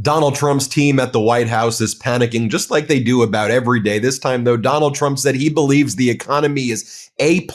Donald Trump's team at the White House is panicking just like they do about every day. This time, though, Donald Trump said he believes the economy is A++++.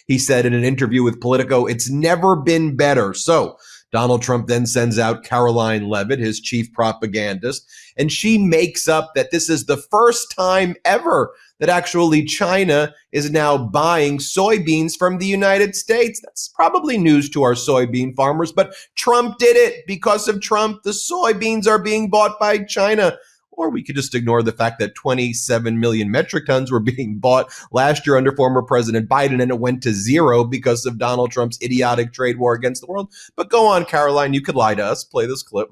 He said in an interview with Politico, it's never been better. So Donald Trump then sends out Karoline Leavitt, his chief propagandist, and she makes up that this is the first time ever that actually China is now buying soybeans from the United States. That's probably news to our soybean farmers, but Trump did it. Because of Trump, the soybeans are being bought by China. Or we could just ignore the fact that 27 million metric tons were being bought last year under former President Biden, and it went to zero because of Donald Trump's idiotic trade war against the world. But go on, Karoline, you could lie to us. Play this clip.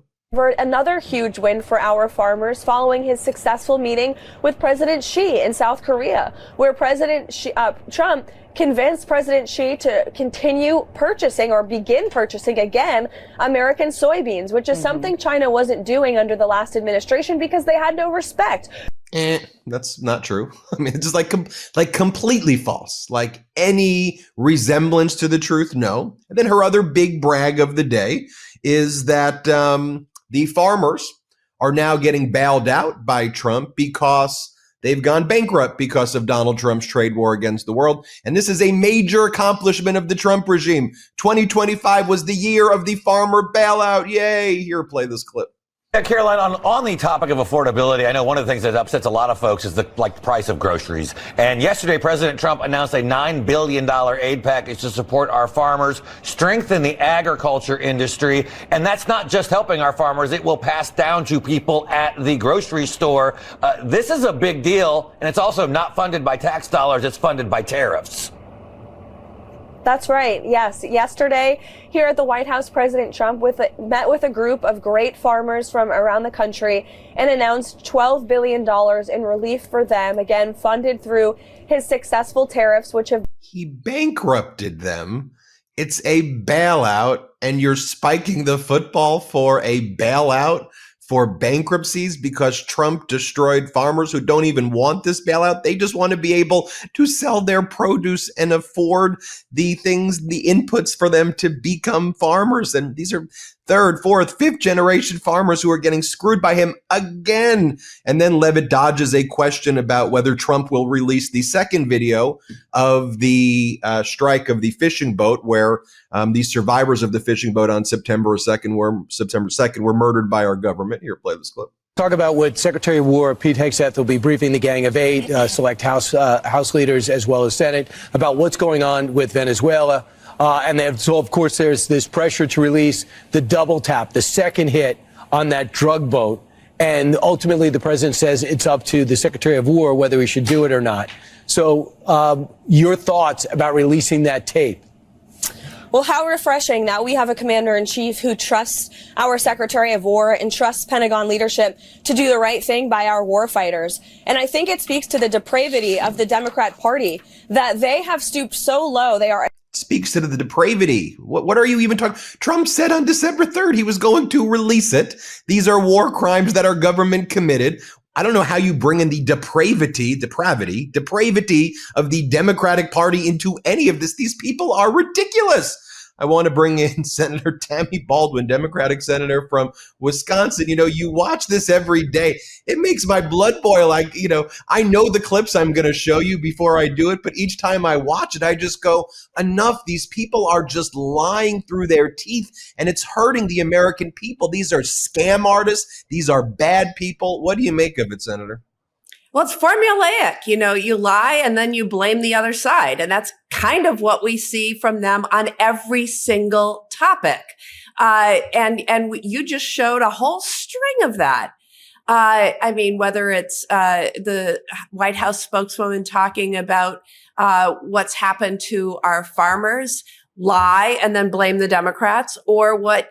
Another huge win for our farmers following his successful meeting with President Xi in South Korea, where Trump convinced President Xi to continue purchasing or begin purchasing again American soybeans, which is something China wasn't doing under the last administration because they had no respect. That's not true. I mean, it's just like completely false. Like any resemblance to the truth, no. And then her other big brag of the day is that the farmers are now getting bailed out by Trump because they've gone bankrupt because of Donald Trump's trade war against the world. And this is a major accomplishment of the Trump regime. 2025 was the year of the farmer bailout. Yay. Here, play this clip. Yeah, Caroline, on the topic of affordability, I know one of the things that upsets a lot of folks is the price of groceries. And yesterday, President Trump announced a $9 billion aid package to support our farmers, strengthen the agriculture industry. And that's not just helping our farmers. It will pass down to people at the grocery store. This is a big deal, and it's also not funded by tax dollars. It's funded by tariffs. That's right. Yes. Yesterday, here at the White House, President Trump met with a group of great farmers from around the country and announced $12 billion in relief for them, again, funded through his successful tariffs, which have... He bankrupted them. It's a bailout, and you're spiking the football for a bailout for bankruptcies because Trump destroyed farmers who don't even want this bailout. They just want to be able to sell their produce and afford the things, the inputs for them to become farmers. And these are third, fourth, fifth generation farmers who are getting screwed by him again. And then Leavitt dodges a question about whether Trump will release the second video of the strike of the fishing boat, where these survivors of the fishing boat on September 2nd were murdered by our government. Here, play this clip. Talk about what Secretary of War Pete Hegseth will be briefing the Gang of Eight, select House leaders as well as Senate, about what's going on with Venezuela. So, of course, there's this pressure to release the double tap, the second hit on that drug boat. And ultimately, the president says it's up to the Secretary of War whether he should do it or not. So your thoughts about releasing that tape? Well, how refreshing. Now we have a commander-in-chief who trusts our Secretary of War and trusts Pentagon leadership to do the right thing by our warfighters. And I think it speaks to the depravity of the Democrat Party that they have stooped so low. They are... Speaks to the depravity. What are you even talking? Trump said on December 3rd he was going to release it. These are war crimes that our government committed. I don't know how you bring in the depravity of the Democratic Party into any of this. These people are ridiculous. I want to bring in Senator Tammy Baldwin, Democratic senator from Wisconsin. You know, you watch this every day. It makes my blood boil. I know the clips I'm going to show you before I do it, but each time I watch it, I just go, enough. These people are just lying through their teeth, and it's hurting the American people. These are scam artists. These are bad people. What do you make of it, Senator? Well, it's formulaic. You know, you lie and then you blame the other side. And that's kind of what we see from them on every single topic. And you just showed a whole string of that. I mean, whether it's the White House spokeswoman talking about what's happened to our farmers, lie and then blame the Democrats, or what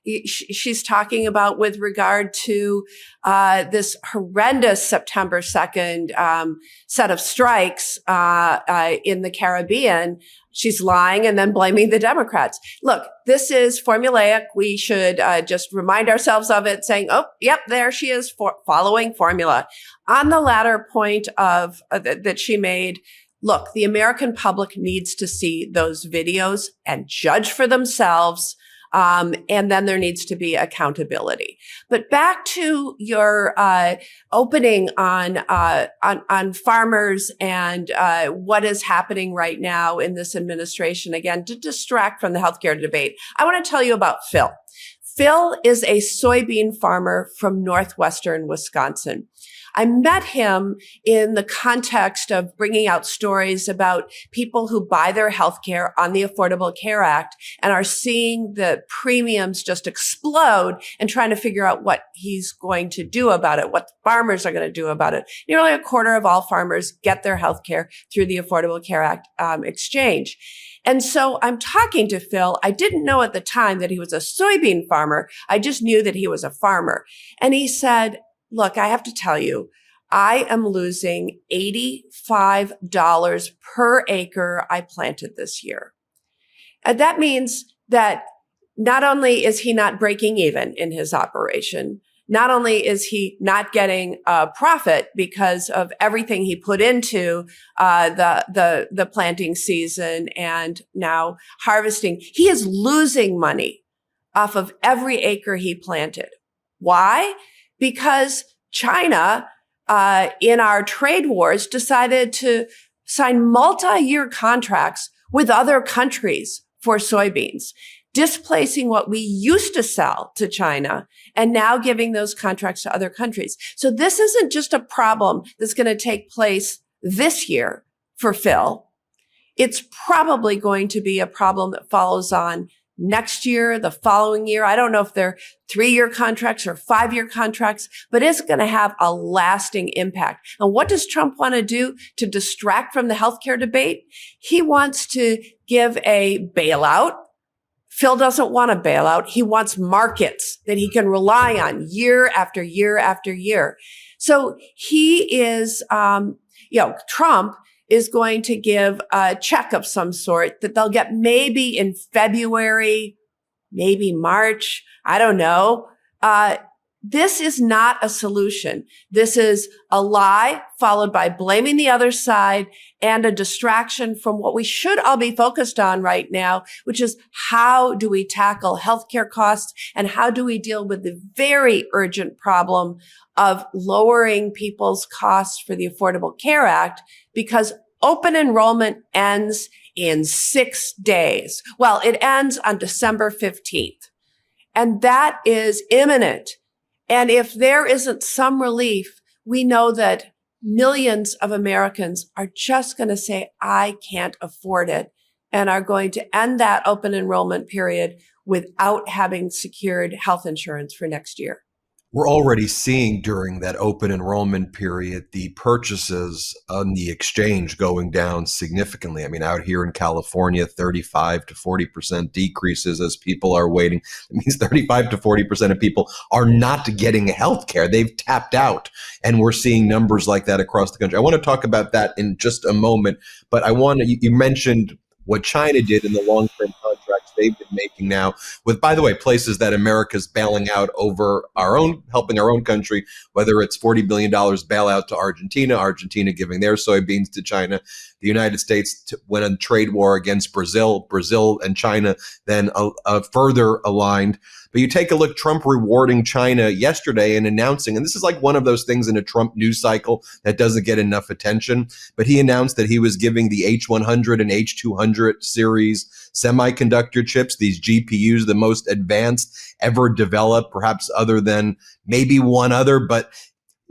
she's talking about with regard to this horrendous September 2nd set of strikes in the Caribbean. She's lying and then blaming the Democrats. Look, this is formulaic. We should just remind ourselves of it, saying, oh, yep, there she is, following formula. On the latter point of that she made, look, the American public needs to see those videos and judge for themselves And then there needs to be accountability. But back to your opening on farmers and what is happening right now in this administration, again, to distract from the healthcare debate, I want to tell you about Phil. Phil is a soybean farmer from northwestern Wisconsin. I met him in the context of bringing out stories about people who buy their health care on the Affordable Care Act and are seeing the premiums just explode and trying to figure out what he's going to do about it, what farmers are going to do about it. Nearly a quarter of all farmers get their health care through the Affordable Care Act exchange. And so I'm talking to Phil. I didn't know at the time that he was a soybean farmer. I just knew that he was a farmer. And he said, look, I have to tell you, I am losing $85 per acre I planted this year. And that means that not only is he not breaking even in his operation, not only is he not getting a profit because of everything he put into the planting season and now harvesting, he is losing money off of every acre he planted. Why? Because China, in our trade wars, decided to sign multi-year contracts with other countries for soybeans, displacing what we used to sell to China and now giving those contracts to other countries. So this isn't just a problem that's going to take place this year for Phil. It's probably going to be a problem that follows on next year, the following year. I don't know if they're 3-year contracts or 5-year contracts, but it's going to have a lasting impact. And what does Trump want to do to distract from the healthcare debate? He wants to give a bailout. Phil doesn't want a bailout. He wants markets that he can rely on year after year after year. So he is, Trump is going to give a check of some sort that they'll get maybe in February, maybe March. I don't know. This is not a solution. This is a lie followed by blaming the other side and a distraction from what we should all be focused on right now, which is how do we tackle healthcare costs and how do we deal with the very urgent problem of lowering people's costs for the Affordable Care Act, because open enrollment ends in 6 days. Well, it ends on December 15th, and that is imminent. And if there isn't some relief, we know that millions of Americans are just going to say, I can't afford it, and are going to end that open enrollment period without having secured health insurance for next year. We're already seeing during that open enrollment period, the purchases on the exchange going down significantly. I mean, out here in California, 35 to 40% decreases as people are waiting. It means 35 to 40% of people are not getting health care. They've tapped out. And we're seeing numbers like that across the country. I want to talk about that in just a moment. But you mentioned what China did in the long-term contracts they've been making now with, by the way, places that America's bailing out over helping our own country, whether it's $40 billion bailout to Argentina giving their soybeans to China. The United States went on trade war against Brazil and China then further aligned. But you take a look, Trump rewarding China yesterday and announcing, and this is like one of those things in a Trump news cycle that doesn't get enough attention, but he announced that he was giving the H100 and H200 series semiconductor chips, these GPUs, the most advanced ever developed, perhaps other than maybe one other, but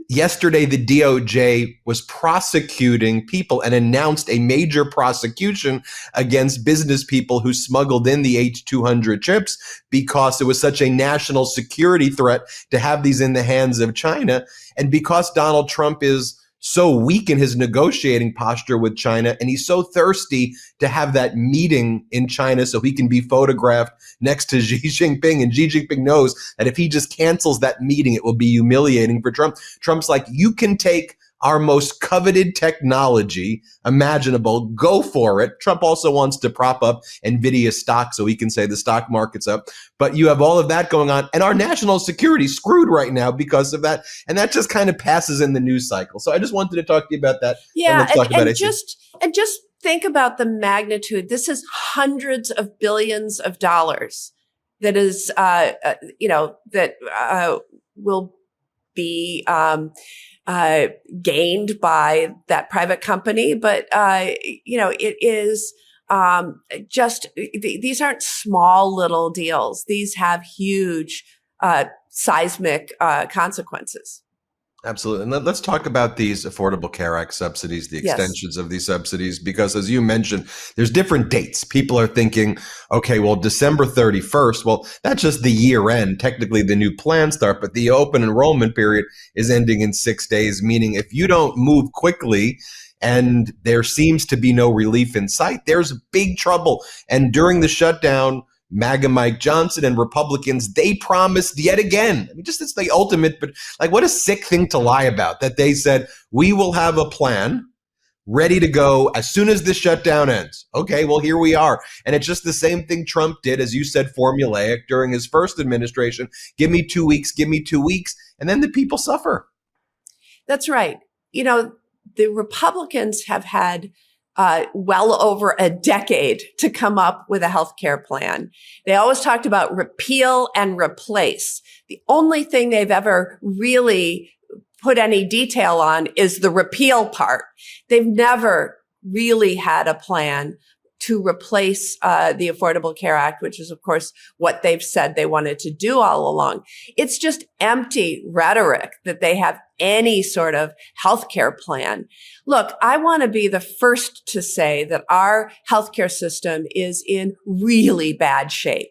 yesterday, the DOJ was prosecuting people and announced a major prosecution against business people who smuggled in the H200 chips because it was such a national security threat to have these in the hands of China. And because Donald Trump is so weak in his negotiating posture with China, and he's so thirsty to have that meeting in China so he can be photographed next to Xi Jinping, and Xi Jinping knows that if he just cancels that meeting, it will be humiliating for Trump. Trump's like, you can take our most coveted technology imaginable, go for it. Trump also wants to prop up NVIDIA stock so he can say the stock market's up. But you have all of that going on, and our national security is screwed right now because of that. And that just kind of passes in the news cycle. So I just wanted to talk to you about that. Yeah, and just think about the magnitude. This is hundreds of billions of dollars that is, that will be gained by that private company. But, it is these aren't small little deals. These have huge seismic consequences. Absolutely. And let's talk about these Affordable Care Act subsidies, the Yes. extensions of these subsidies, because as you mentioned, there's different dates. People are thinking, okay, well, December 31st, well, that's just the year end. Technically, the new plans start, but the open enrollment period is ending in 6 days, meaning if you don't move quickly and there seems to be no relief in sight, there's big trouble. And during the shutdown, MAGA Mike Johnson and Republicans, they promised yet again. I mean, just it's the ultimate, but like what a sick thing to lie about, that they said, we will have a plan ready to go as soon as this shutdown ends. Okay, well, here we are. And it's just the same thing Trump did, as you said, formulaic during his first administration. Give me 2 weeks, give me 2 weeks. And then the people suffer. That's right. The Republicans have had well over a decade to come up with a healthcare plan. They always talked about repeal and replace. The only thing they've ever really put any detail on is the repeal part. They've never really had a plan to replace the Affordable Care Act, which is, of course, what they've said they wanted to do all along. It's just empty rhetoric that they have any sort of healthcare plan. Look, I want to be the first to say that our healthcare system is in really bad shape.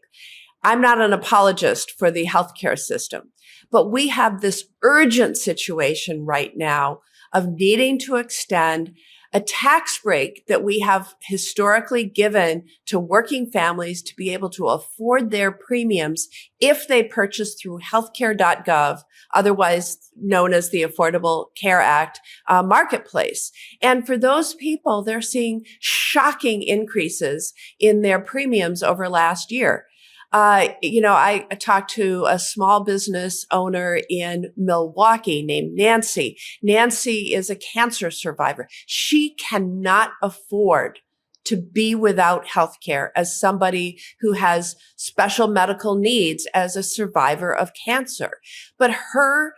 I'm not an apologist for the healthcare system, but we have this urgent situation right now of needing to extend a tax break that we have historically given to working families to be able to afford their premiums if they purchase through healthcare.gov, otherwise known as the Affordable Care Act marketplace. And for those people, they're seeing shocking increases in their premiums over last year. I talked to a small business owner in Milwaukee named Nancy. Nancy is a cancer survivor. She cannot afford to be without health care as somebody who has special medical needs as a survivor of cancer. But her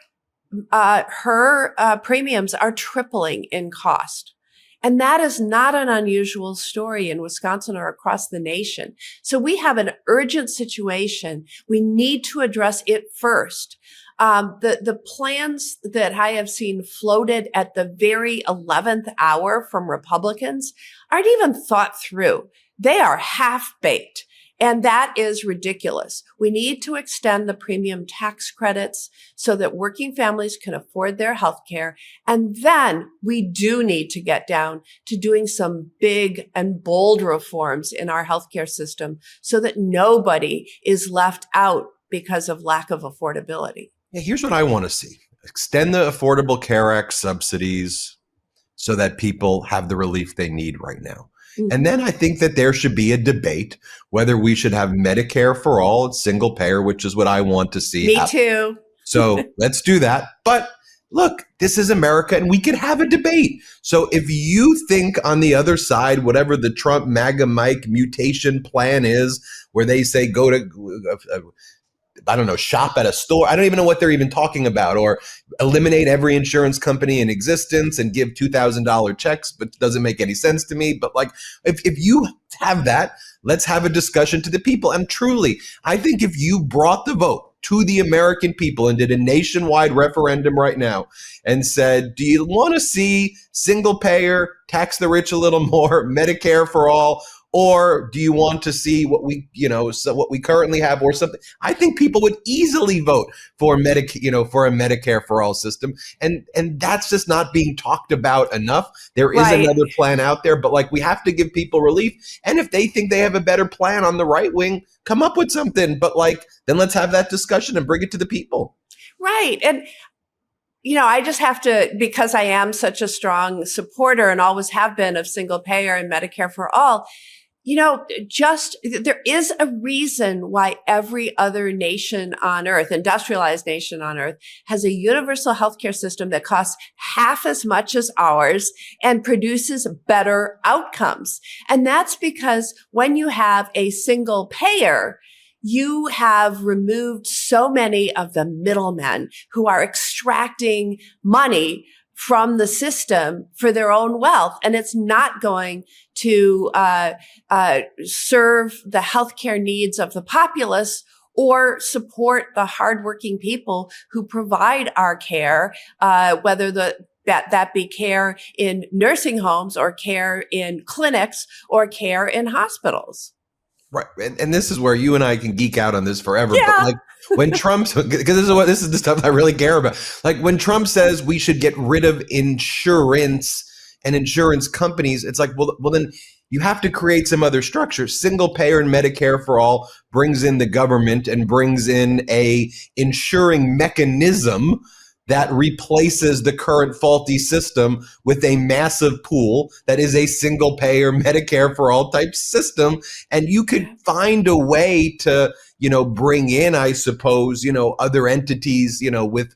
premiums are tripling in cost. And that is not an unusual story in Wisconsin or across the nation. So we have an urgent situation. We need to address it first. The plans that I have seen floated at the very 11th hour from Republicans aren't even thought through. They are half-baked. And that is ridiculous. We need to extend the premium tax credits so that working families can afford their health care. And then we do need to get down to doing some big and bold reforms in our healthcare system so that nobody is left out because of lack of affordability. Yeah, here's what I want to see. Extend the Affordable Care Act subsidies so that people have the relief they need right now. And then I think that there should be a debate whether we should have Medicare for all, it's single payer, which is what I want to see. Me too. So let's do that. But look, this is America and we can have a debate. So if you think on the other side, whatever the Trump MAGA Mike mutation plan is, where they say go to I don't know, shop at a store. I don't even know what they're even talking about, or eliminate every insurance company in existence and give $2,000 checks, but it doesn't make any sense to me. But like, if you have that, let's have a discussion to the people. And truly, I think if you brought the vote to the American people and did a nationwide referendum right now and said, do you want to see single payer, tax the rich a little more, Medicare for all, or do you want to see what we, what we currently have or something? I think people would easily vote for for a Medicare for all system. And that's just not being talked about enough. There is another plan out there, but like we have to give people relief. And if they think they have a better plan on the right wing, come up with something. But like, then let's have that discussion and bring it to the people. Right. And I just have to, because I am such a strong supporter and always have been of single payer and Medicare for all, there is a reason why every other nation on earth, industrialized nation on earth, has a universal healthcare system that costs half as much as ours and produces better outcomes. And that's because when you have a single payer, you have removed so many of the middlemen who are extracting money from the system for their own wealth. And it's not going to serve the healthcare needs of the populace or support the hardworking people who provide our care, whether that be care in nursing homes or care in clinics or care in hospitals. Right. And this is where you and I can geek out on this forever. Yeah. But like when Trump's, because this is the stuff I really care about. Like when Trump says we should get rid of insurance and insurance companies, it's like, well, then you have to create some other structure. Single payer and Medicare for all brings in the government and brings in a insuring mechanism that replaces the current faulty system with a massive pool that is a single payer Medicare for all type system. And you could find a way to, bring in, I suppose, other entities,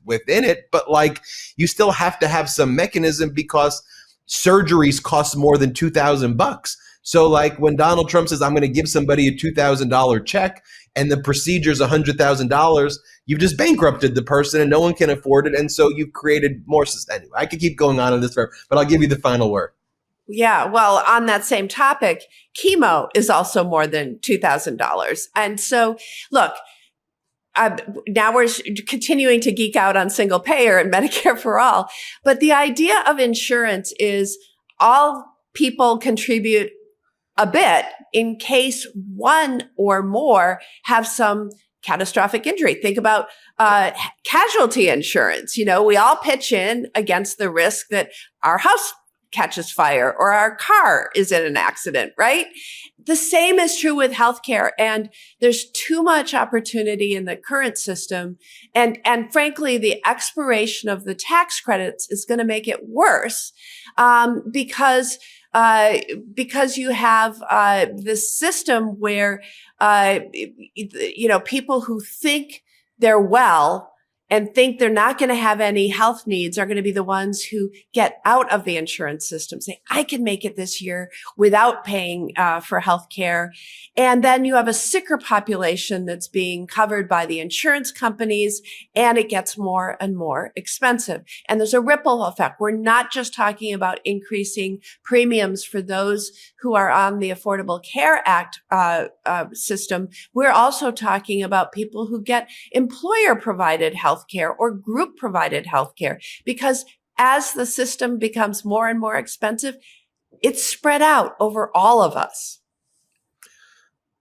within it. But like, you still have to have some mechanism because surgeries cost more than $2,000. So like when Donald Trump says, I'm going to give somebody a $2,000 check and the procedure's $100,000, you've just bankrupted the person and no one can afford it. And so you've created more. Anyway, I could keep going on this forever, but I'll give you the final word. Yeah. Well, on that same topic, chemo is also more than $2,000. And so look, now we're continuing to geek out on single payer and Medicare for all. But the idea of insurance is all people contribute a bit in case one or more have some catastrophic injury. Think about casualty insurance. We all pitch in against the risk that our house catches fire or our car is in an accident, right? The same is true with healthcare. And there's too much opportunity in the current system. And frankly, the expiration of the tax credits is going to make it worse because you have this system where people who think they're well and think they're not going to have any health needs are going to be the ones who get out of the insurance system, say, I can make it this year without paying for health care. And then you have a sicker population that's being covered by the insurance companies, and it gets more and more expensive. And there's a ripple effect. We're not just talking about increasing premiums for those who are on the Affordable Care Act system. We're also talking about people who get employer-provided health care or group provided healthcare, because as the system becomes more and more expensive, it's spread out over all of us.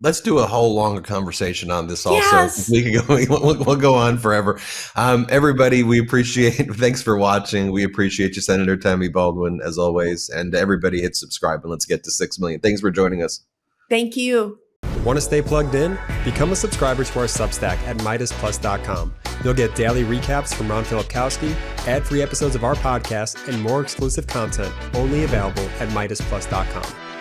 Let's do a whole longer conversation on this also. Yes. We'll go on forever. Everybody, we appreciate, thanks for watching. We appreciate you, Senator Tammy Baldwin, as always. And everybody hit subscribe and let's get to 6 million. Thanks for joining us. Thank you. Want to stay plugged in? Become a subscriber to our Substack at MeidasPlus.com. You'll get daily recaps from Ron Filipkowski, ad-free episodes of our podcast, and more exclusive content only available at MeidasPlus.com.